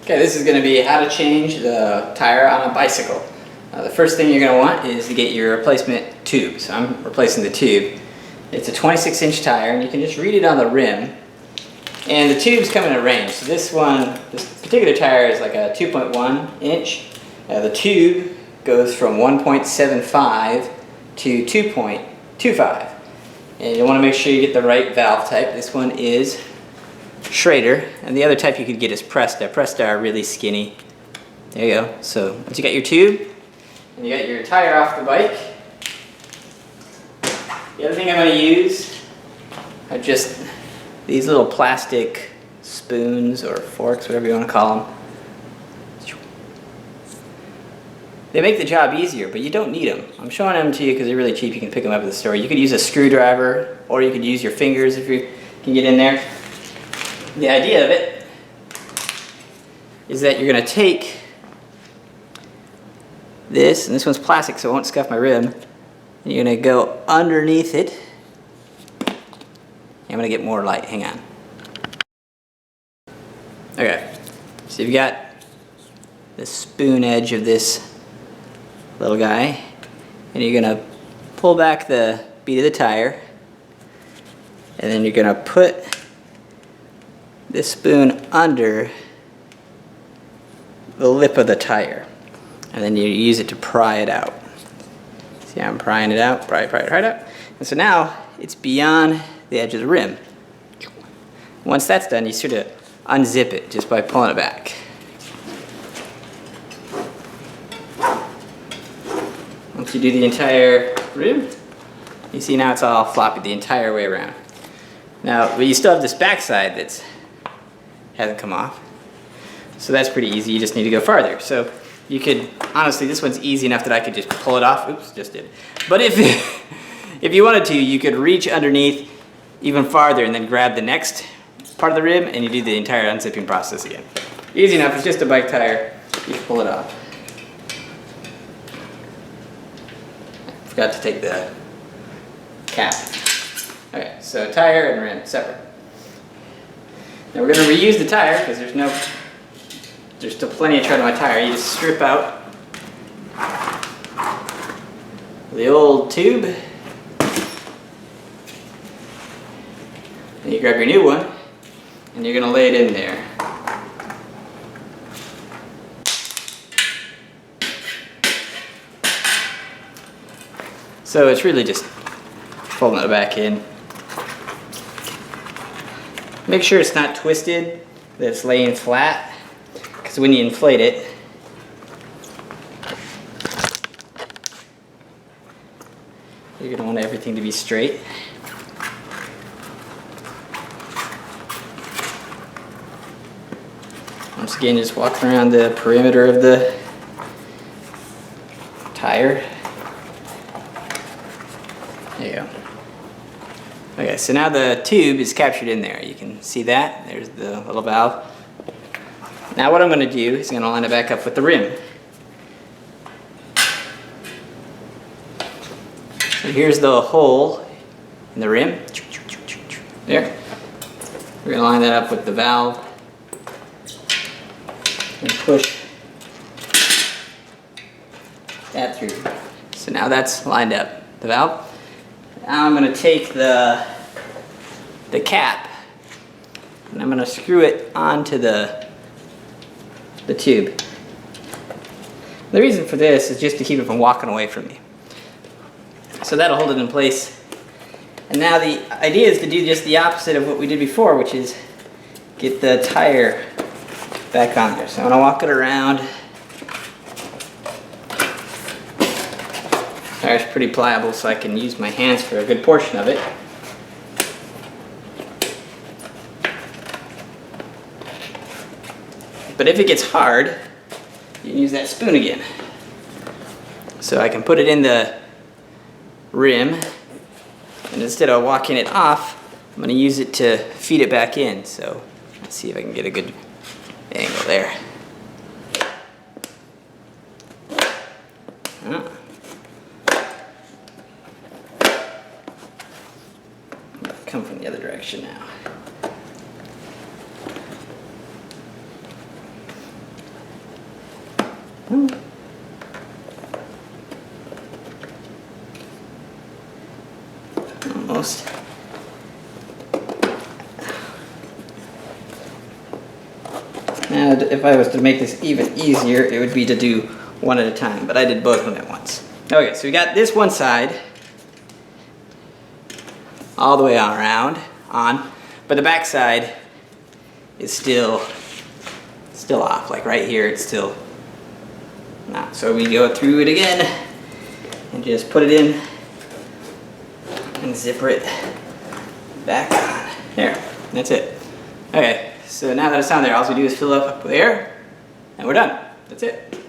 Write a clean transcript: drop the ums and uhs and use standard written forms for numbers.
Okay, this is going to be how to change the tire on a bicycle. The first thing you're going to want is to get your replacement tube. So I'm replacing the tube. It's a 26-inch tire, and you can just read it on the rim. And the tubes come in a range. So this particular tire is like a 2.1 inch. The tube goes from 1.75 to 2.25. And you want to make sure you get the right valve type. This one is Schrader, and the other type you could get is Presta. Presta are really skinny. There you go. So once you got your tube and you got your tire off the bike, the other thing I'm going to use are just these little plastic spoons or forks, whatever you want to call them. They make the job easier, but you don't need them. I'm showing them to you because they're really cheap. You can pick them up at the store. You could use a screwdriver, or you could use your fingers if you can get in there. The idea of it is that you're going to take this, and this one's plastic so it won't scuff my rim, and you're going to go underneath it. I'm going to get more light. Hang on. Okay, so you've got the spoon edge of this little guy, and you're going to pull back the bead of the tire, and then you're going to put this spoon under the lip of the tire, and then you use it to pry it out. See how I'm prying it out? Pry it out. And so now it's beyond the edge of the rim. Once that's done, you sort of unzip it just by pulling it back. Once you do the entire rim, you see now it's all floppy the entire way around. Now, but you still have this backside that hasn't come off. So that's pretty easy. You just need to go farther. So you could, honestly, this one's easy enough that I could just pull it off. Oops, just did. But if you wanted to, you could reach underneath even farther and then grab the next part of the rim, and you do the entire unzipping process again. Easy enough. It's just a bike tire. You can pull it off. Forgot to take the cap. Okay, so tire and rim separate. Now we're going to reuse the tire because there's still plenty of tread on my tire. You just strip out the old tube, and you grab your new one, and you're going to lay it in there. So it's really just folding it back in. Make sure it's not twisted, that it's laying flat, because when you inflate it, you're going to want everything to be straight. Once again, just walking around the perimeter of the tire. There you go. Okay, so now the tube is captured in there. You can see that. There's the little valve. Now what I'm going to do is I'm going to line it back up with the rim. So here's the hole in the rim. There. We're going to line that up with the valve and push that through. So now that's lined up, the valve. Now I'm going to take the cap, and I'm going to screw it onto the tube. The reason for this is just to keep it from walking away from me. So that'll hold it in place. And now the idea is to do just the opposite of what we did before, which is get the tire back on there. So I'm going to walk it around. The tire's pretty pliable, so I can use my hands for a good portion of it. But if it gets hard, you can use that spoon again. So I can put it in the rim, and instead of walking it off, I'm going to use it to feed it back in. So let's see if I can get a good angle there. Come from the other direction now. Almost. Now, if I was to make this even easier, it would be to do one at a time, but I did both of them at once. Okay, so we got this one side all the way on, but the back side is still off. Like right here, it's still not. So we go through it again and just put it in and zipper it back on. There, that's it. Okay, so now that it's on there, all we do is fill up with air and we're done. That's it.